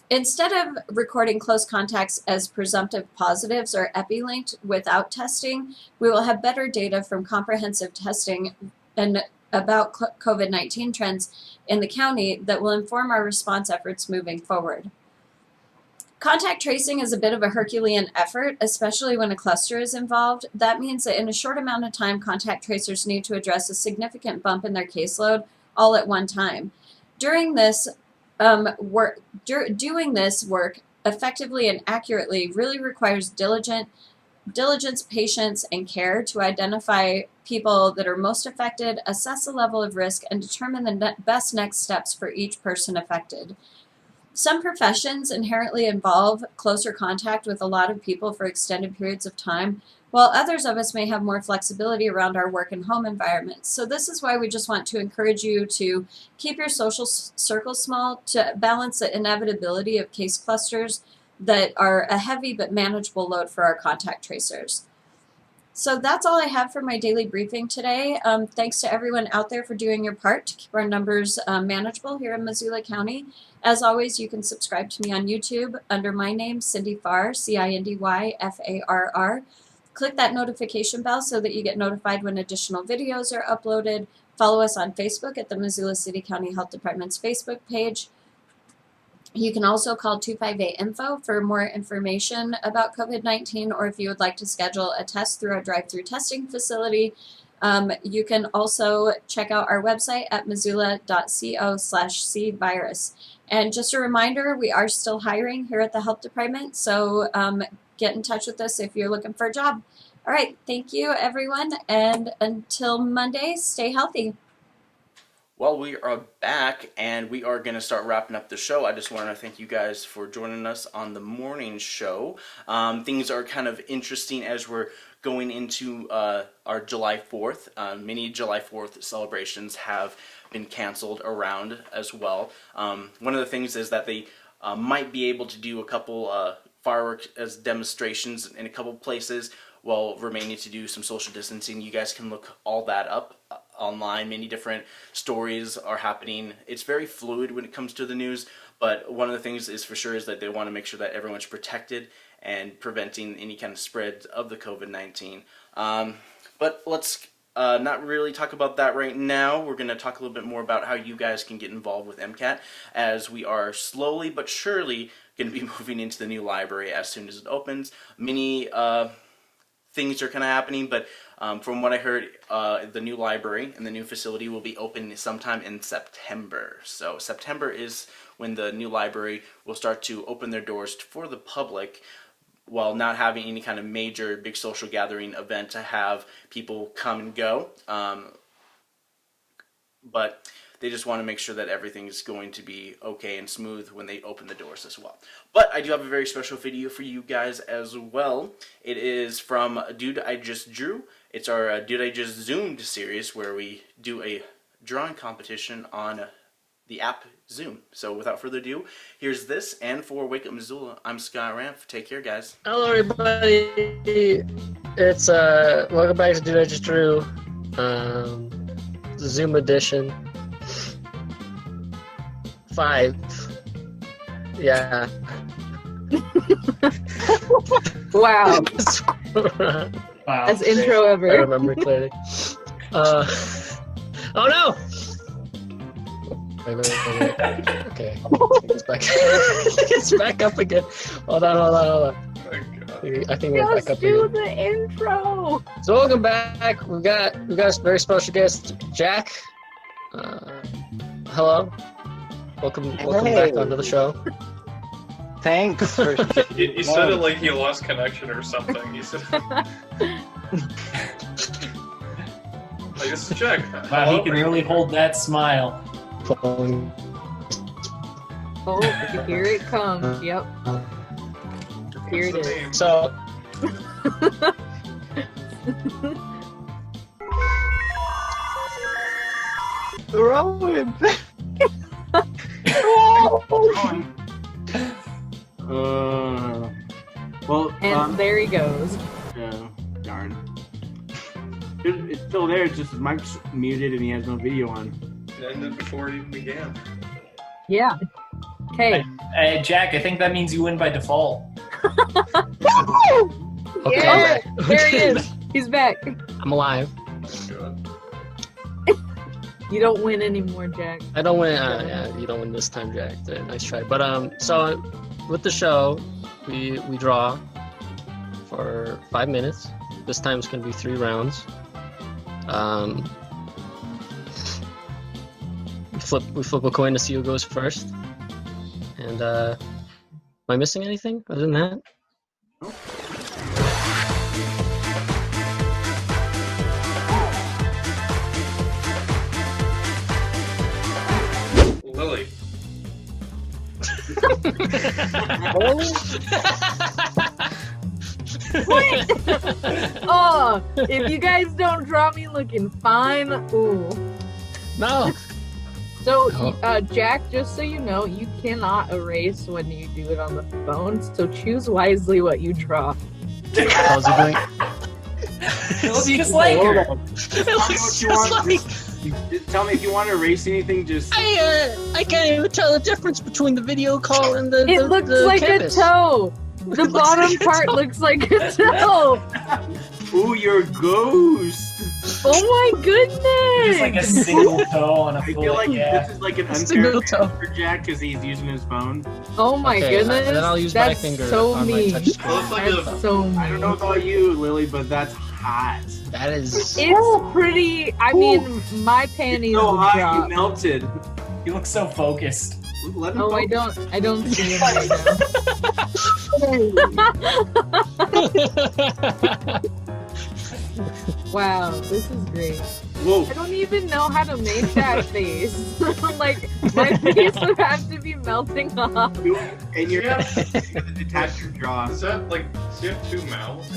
Instead of recording close contacts as presumptive positives or epi-linked without testing, we will have better data from comprehensive testing and about COVID-19 trends in the county that will inform our response efforts moving forward. Contact tracing is a bit of a Herculean effort, especially when a cluster is involved. That means that in a short amount of time, contact tracers need to address a significant bump in their caseload all at one time. Doing this work effectively and accurately really requires diligence, patience, and care to identify people that are most affected, assess the level of risk, and determine the best next steps for each person affected. Some professions inherently involve closer contact with a lot of people for extended periods of time, while others of us may have more flexibility around our work and home environments. So this is why we just want to encourage you to keep your social circle small to balance the inevitability of case clusters that are a heavy but manageable load for our contact tracers. So that's all I have for my daily briefing today. Thanks to everyone out there for doing your part to keep our numbers manageable here in Missoula County. As always, you can subscribe to me on YouTube under my name, Cindy Farr, CindyFarr. Click that notification bell so that you get notified when additional videos are uploaded. Follow us on Facebook at the Missoula City County Health Department's Facebook page. You can also call 258-INFO for more information about COVID-19, or if you would like to schedule a test through our drive-through testing facility. You can also check out our website at missoula.co/cvirus. And just a reminder, we are still hiring here at the health department, so get in touch with us if you're looking for a job. All right, thank you everyone, and until Monday, stay healthy. Well, we are back, and we are going to start wrapping up the show. I just want to thank you guys for joining us on the morning show. Things are kind of interesting as we're going into our July 4th. Many July 4th celebrations have been canceled around as well. One of the things is that they might be able to do a couple fireworks as demonstrations in a couple places while remaining to do some social distancing. You guys can look all that up online. Many different stories are happening. It's very fluid when it comes to the news, But one of the things is for sure is that they want to make sure that everyone's protected and preventing any kind of spread of the COVID-19. But let's not really talk about that right now. We're going to talk a little bit more about how you guys can get involved with MCAT, as we are slowly but surely going to be moving into the new library as soon as it opens. Many things are kind of happening, but from what I heard, the new library and the new facility will be open sometime in September. So September is when the new library will start to open their doors for the public, while not having any kind of major big social gathering event to have people come and go. But they just want to make sure that everything is going to be okay and smooth when they open the doors as well. But I do have a very special video for you guys as well. It is from Dude I Just Drew. It's our Dude I Just Zoomed series, where we do a drawing competition on the app Zoom. So without further ado, here's this. And for Wake Up Missoula, I'm Scott Ramp. Take care, guys. Hello, everybody. It's welcome back to Dude I Just Drew, Zoom edition 5. Yeah. Wow. Wow. Best intro ever. I remember clearly. Oh no! Wait. Okay. It's back. It's back up again. Hold on. Oh I think we're back up again. do the intro. So welcome back. We got a very special guest, Jack. Hello. Welcome back onto the show. Thanks for. You said it like you lost connection or something. You said. Like, this is Jack. Wow, he can really hold that smile. Oh, here it comes. Yep. Here it is. So. Rowan. Well, And there he goes. Yeah, darn. It's still there, it's just his mic's muted and he has no video on. It ended before it even began. Yeah. Okay. Hey, Jack, I think that means you win by default. Okay. Yeah, there he is. He's back. I'm alive. You don't win anymore, Jack. I don't win. Yeah, you don't win this time, Jack. Nice try. But so with the show, we draw for 5 minutes. This time it's gonna be 3 rounds. We flip a coin to see who goes first. And am I missing anything other than that? Lily. What? Oh, if you guys don't draw me looking fine, ooh. No. So, Jack, just so you know, you cannot erase when you do it on the phone, so choose wisely what you draw. How's he doing? It looks just like her. Just tell me if you want to erase anything, just... I can't even tell the difference between the video call and the It looks the like canvas. a toe. The bottom part looks like a toe. Ooh, you're a ghost. Oh my goodness. Just like a single toe on a I full feel like yeah. this is like an Single unfair toe. for Jack because he's using his phone. Oh my Okay, goodness. and then I'll use my that's finger so on my mean. touch screen. That's so mean. I don't know about you, Lily, but that's hot. That is... It's pretty. I mean, my panties So would hot, drop. you melted. You look so focused. Let him Oh, I focus. don't see him right now. Wow, this is great. Whoa. I don't even know how to make that face. Like, my face would have to be melting off. And you're gonna detach your jaw. Is that like, do you have 2 mouths?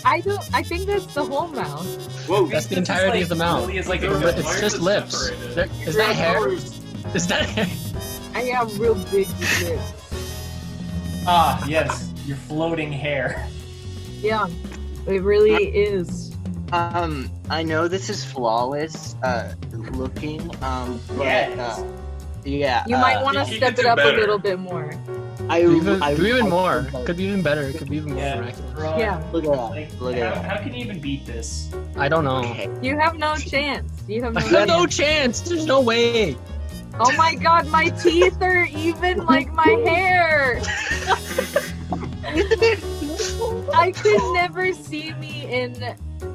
I think that's the whole mouth. Whoa, That's the entirety of the mouth. Really is like Why a It's is just it lips. separated? Is that hair? Is that hair? I have real big lips. Ah, yes, your floating hair. Yeah, it really is. I know this is flawless looking, but Yes. Yeah. You might want to you step could it do up better. a little bit more. Do even more. Could be even better. It could be even more miraculous. Ron, Yeah. Look at that. Look at that. how can you even beat this? I don't know. You have no chance. You have no I have chance. no chance. There's no way. Oh my god, my teeth are even like my hair. I could never see me in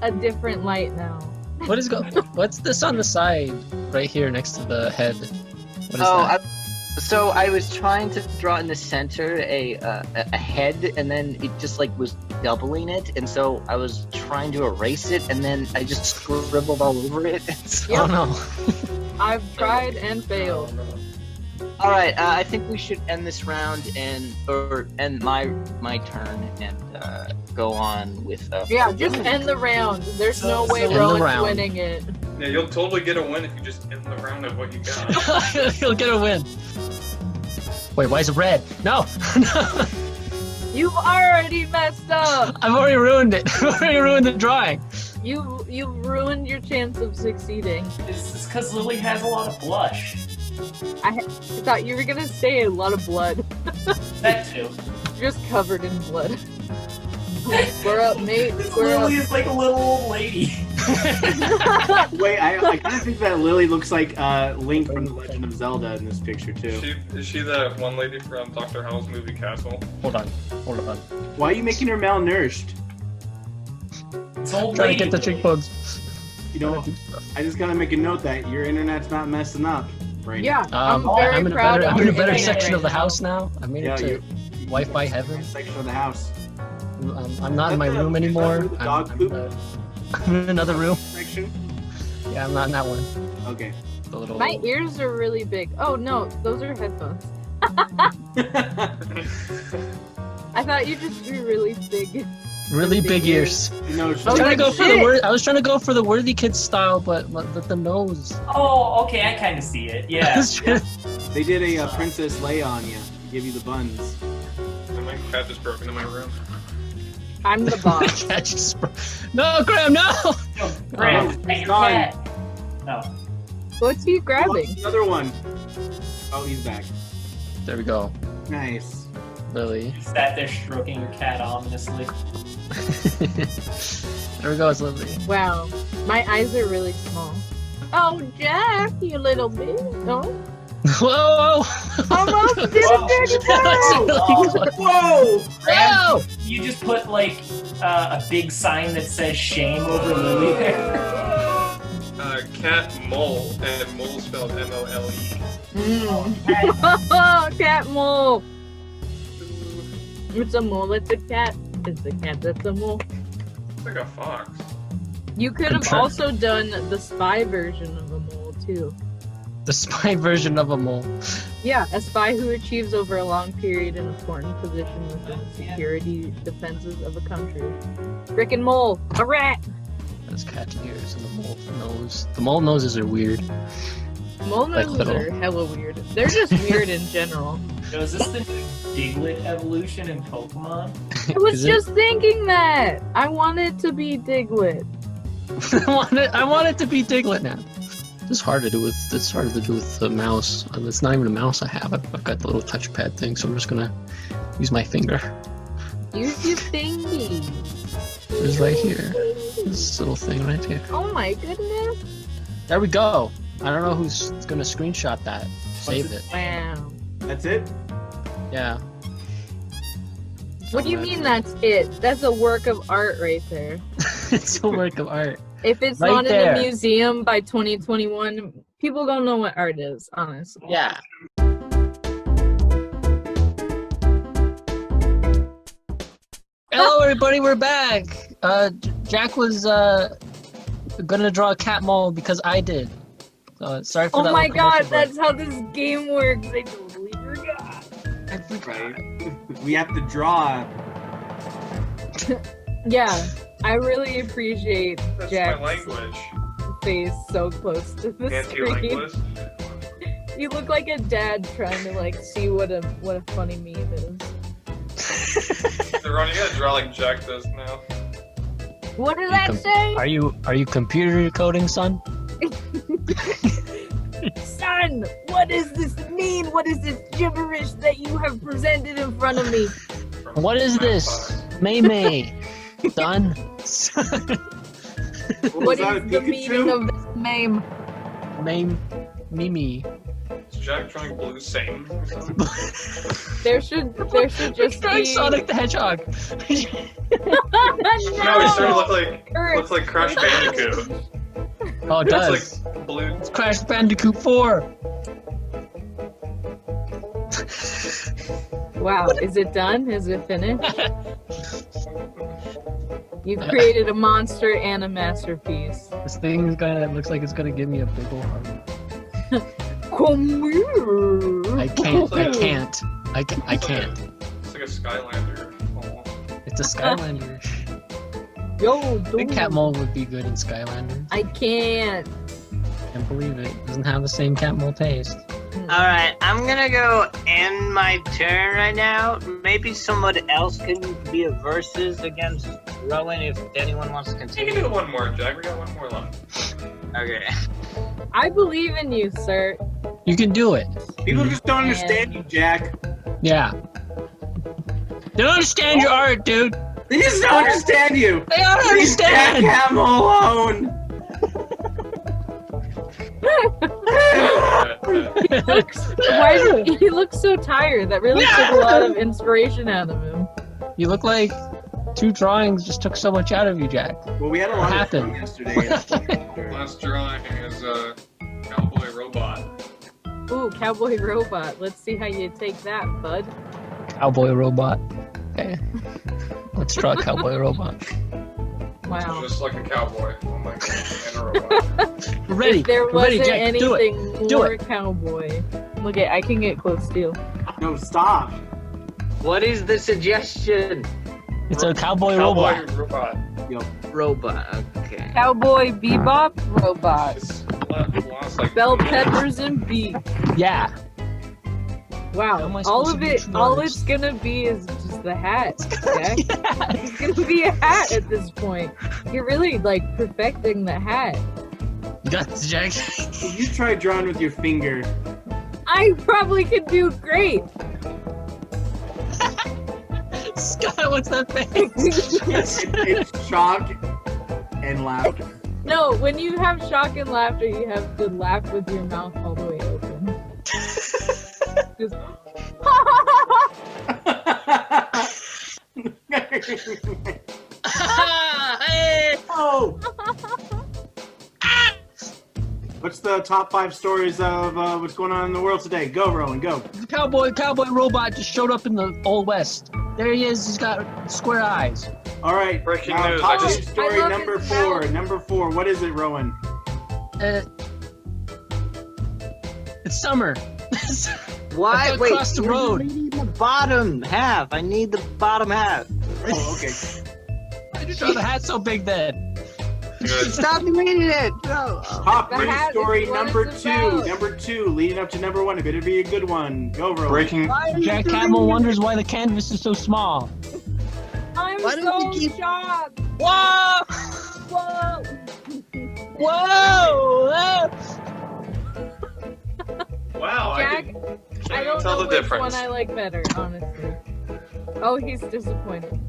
a different light now. What's this on the side, right here next to the head? What is that? So I was trying to draw in the center a head, and then it just like was doubling it, and so I was trying to erase it, and then I just scribbled all over it. Oh no! I've tried and failed. All right, I think we should end this round or end my turn and go on with. Yeah, just end the round. There's no way End the Rowan's round. winning it. Yeah, you'll totally get a win if you just end the round of what you got. You'll get a win. Wait, why is it red? No! No! You've already messed up. I've already ruined it. I've already ruined the drawing. You've ruined your chance of succeeding. It's because Lily has a lot of blush. I thought you were gonna say a lot of blood. That too. Just covered in blood. Square up, mate. Square up. Lily is like a little old lady. Wait, I kind of think that Lily looks like Link from The Legend of Zelda in this picture too. Is she that one lady from Dr. Howell's movie Castle? Hold on. Why are you making her malnourished? It's old Trying lady. to get the cheekbones. You know, I just gotta make a note that your internet's not messing up right Yeah, now. I'm very proud of I'm in a your better internet section of right the house now. I made it to Wi-Fi heaven. Section of the house. I'm not in my room anymore. The dog poop I'm in another room. section. Yeah, I'm not in that one. Okay. The little. My ears are really big. Oh no, those are headphones. I thought you just drew really big. Really big ears. No, I was trying to go for the I was trying to go for the Worthy Kid style, but the nose. Oh, okay, I kind of see it. Yeah. They did a Princess Leia on you. Give you the buns. And my cat just broke into my room. I'm the boss. Cat just no, Graham, no! Graham, he's your gone. cat. No. What's he grabbing? Another one. Oh, he's back. There we go. Nice. Lily. You sat there stroking your cat ominously. There we go, it's Lily. Wow, my eyes are really small. Oh, Jack, you little bitch. Oh. Whoa! Almost did it, Whoa! Graham, you just put like a big sign that says shame over Lily there. Cat mole, and mole spelled M-O-L-E. Oh, cat mole. It's a mole, it's a cat. It's a cat that's a mole. It's like a fox. You could have also done the spy version of a mole, too. The spy version of a mole. Yeah, a spy who achieves over a long period an important position within the security defenses of a country. Frickin' mole! A rat! Has cat ears and the mole nose. The mole noses are weird. Mole Like noses little- are hella weird. They're just weird in general. So is this the new Diglett evolution in Pokemon? I was Is it? just thinking that! I wanted to be Diglett. I want it to be Diglett now. It's harder to do with the mouse. It's not even a mouse I have. I've got the little touchpad thing, so I'm just gonna use my finger. Use your thingy. It's right here. This little thing right here. Oh my goodness. There we go. I don't know who's gonna screenshot that. Save it. Wow. That's it? Yeah. What do you mean that's it? That's a work of art right there. It's a work of art. If it's Right not there. in a museum by 2021, people don't know what art is, honestly. Yeah. Hello, everybody. We're back. Jack was gonna draw a cat mole because I did. Sorry for that. Oh my little god, commercial break. that's how this game works. I totally forgot. Right. We have to draw. Yeah, I really appreciate That's Jack's my language. face so close to the screen. Anti-linguist. You look like a dad trying to like see what a funny meme is. So Ron, you gotta draw like Jack does now. What did that say? Are you computer coding, son? Son, done? What does this mean? What is this gibberish that you have presented in front of me? What is this? May. Done? What is the meaning of this meme? Mimi. Is Jack trying blue same or something? There should just be Sonic the Hedgehog. No, he's starting to look like Crash Bandicoot. Oh, it does. It's like blue. It's Crash Bandicoot 4. Wow, is it done? Is it finished? You've created a monster and a masterpiece. This thing is looks like it's gonna give me a big ol' hug. Come here. I can't. I can't. It's like a Skylander. It's a Skylander. Yo, Big cat mole would be good in Skylander. I can't. Can't believe it. Doesn't have the same cat mole taste. Alright, I'm gonna go end my turn right now. Maybe someone else can be a versus against Rowan if anyone wants to You continue. can do one more, Jack. We got one more left. Okay. I believe in you, sir. You can do it. People just don't understand you, Jack. Yeah. They don't understand your art, dude. They just don't understand you. They don't understand. Jack Hamill alone. He looks so tired. That really took a lot of inspiration out of him. You look like 2 drawings just took so much out of you, Jack. Well, we had a lot of fun happened? yesterday. Last drawing is a cowboy robot. Ooh, cowboy robot. Let's see how you take that, bud. Cowboy robot. Okay. Let's draw a cowboy robot. Wow. Just like a cowboy. Oh my god. And a robot. We're ready. If there We're ready, wasn't Jack. Do anything it. Do more it. cowboy. Look at, I can get close too. No, stop. What is the suggestion? It's a cowboy robot. Robot. Yo. Robot, okay. Cowboy bebop robot. Lost like Bell peppers and beef. Yeah. Wow. am I All supposed of to do it, two all artists? it's gonna be is just the hat. Jack. It's gonna be a hat at this point. You're really like perfecting the hat. You got this, Jack. You try drawing with your finger. I probably could do great. Scott, what's that face? It's shock and laughter. No, when you have shock and laughter, you have to laugh with your mouth all the way open. Just, Oh! What's the top 5 stories of what's going on in the world today? Go, Rowan, go. The cowboy robot just showed up in the Old West. There he is. He's got square eyes. All right. Breaking now, news, top I news story I love number his 4. mouth. Number 4. What is it, Rowan? It's summer. Why? Look Wait, across the you're road. reading the bottom half. I need the bottom half. Oh, okay. Why did you draw the hat so big then? Stop reading it. No. Top The news hat story is what number it's 2. about. Number 2, leading up to number 1. It better be a good one. Go, Rowan. Breaking. Jack Camel wonders why the canvas is so small. I'm Why don't so you keep- shocked. Whoa! Whoa. Whoa! Wow. Jack, I don't tell know the which difference. one I like better, honestly. Oh, he's disappointed.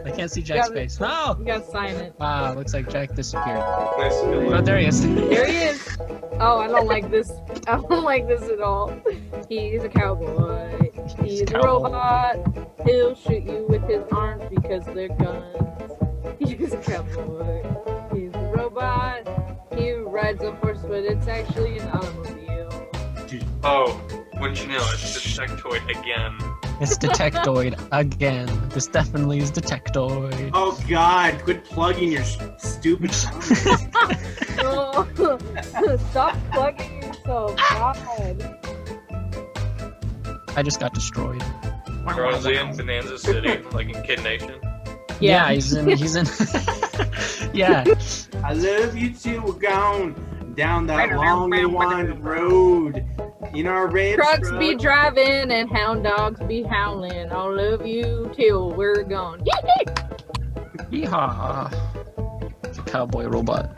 I can't see Jack's You gotta- face. No! You gotta sign it. Wow, looks like Jack disappeared. Nice. Oh, there he is. There he is. Oh, I don't like this. I don't like this at all. He's a cowboy. He's a cowboy. robot. He'll shoot you with his arms because they're guns. He's a cowboy. He's a robot. He rides a horse, but it's actually an automobile. Oh, wouldn't you know, it's the Detectoid again. It's Detectoid again. This definitely is Detectoid. Oh, God. Quit plugging your stupid comments. Oh, stop plugging yourself. God. I just got destroyed. Is he in Bonanza City, like in Kid Nation? Yeah, he's in. Yeah. I love you till we're gone down that long and winding road. In our red Trucks truck. be driving and hound dogs be howling. I'll love you till we're gone. Yeehaw. It's a cowboy robot.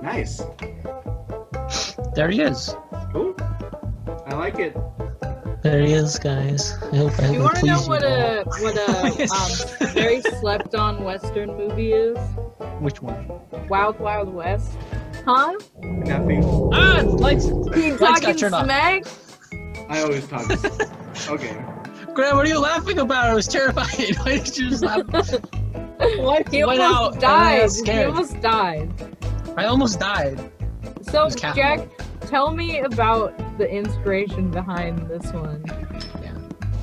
Nice. There he is. Cool. I like it. There he is, guys. I hope I You want to know pleased what a very slept on Western movie is? Which one? Wild Wild West. Huh? Nothing. Ah, lights. You Lights got talking turned off. smack? I always talk. Okay. Graham, what are you laughing about? I was terrified. Why did you just laugh? What? He Went out almost and I died. got He scared. almost died. I almost died. So, was Catwoman. Jack, tell me about the inspiration behind this one.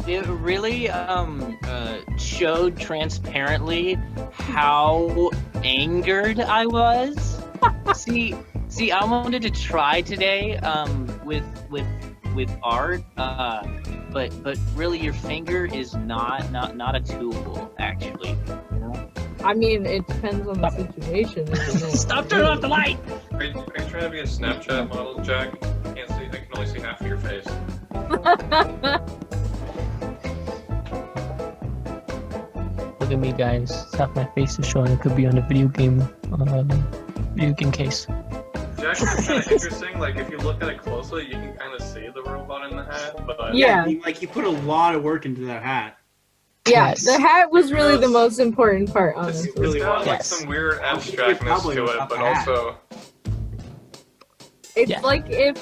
It really showed transparently how angered I was. see, I wanted to try today with art, but really your finger is not a tool actually. You know? I mean, it depends on the situation. Stop turning off the light! Are you trying to be a Snapchat model, Jack? I can only see half of your face. Look at me, guys. Half my face is showing. It could be on a video game case. Jack, it's kind of interesting. Like, if you look at it closely, you can kind of see the robot in the hat. But Yeah. He put a lot of work into that hat. Yeah, Yes. the hat was really the most important part, honestly. it's got like some weird abstractness to it, but also It's like if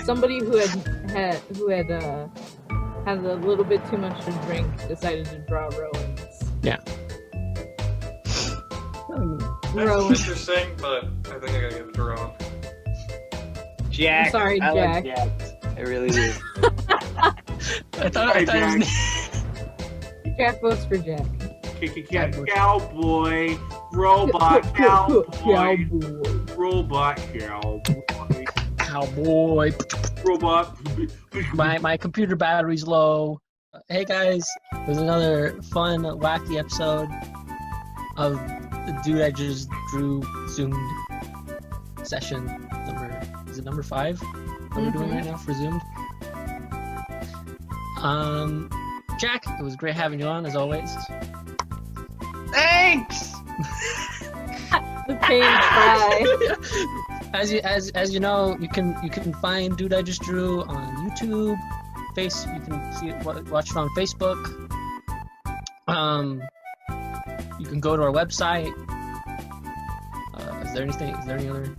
somebody who had a little bit too much to drink decided to draw Rowan's. Yeah. Rowan. that's interesting. But I think I gotta give it to Rowan. Jack. I'm sorry, I Jack. like Jack. I really do. I thought his name. Jack votes for Jack. Cowboy, robot cowboy, robot cowboy, Cowboy. robot. My computer battery's low. Hey guys, there's another fun, wacky episode of the Dude I Just Drew Zoomed session number 5 that we're doing right now for Zoomed. Jack, it was great having you on as always. Thanks. The pain cry. As you know, you can find Dude I Just Drew on YouTube, you can see it, watch it on Facebook. You can go to our website. Is there any other?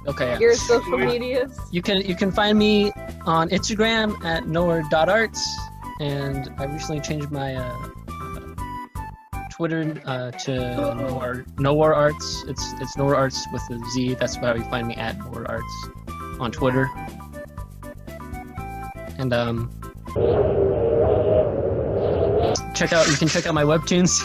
Okay. Yeah. Your social medias. You can find me on Instagram at nowhere.arts, and I recently changed my Twitter to nowhere arts. It's nowhere arts with a Z. That's how you find me at nowhere arts on Twitter. And you can check out my webtoons.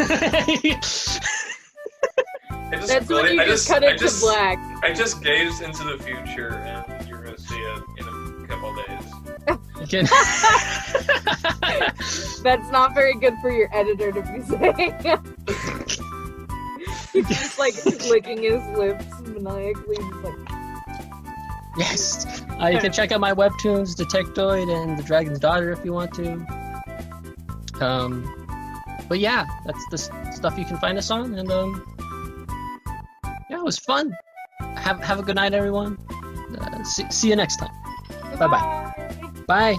That's when you just cut it to black. I just gazed into the future, and you're gonna see it in a couple days. That's not very good for your editor to be saying. He's just like licking his lips maniacally, just like. Yes. You can check out my webtoons, Detectoid and The Dragon's Daughter, if you want to. But yeah, that's the stuff you can find us on, and yeah, it was fun. Have a good night, everyone. See you next time. Bye-bye. Bye.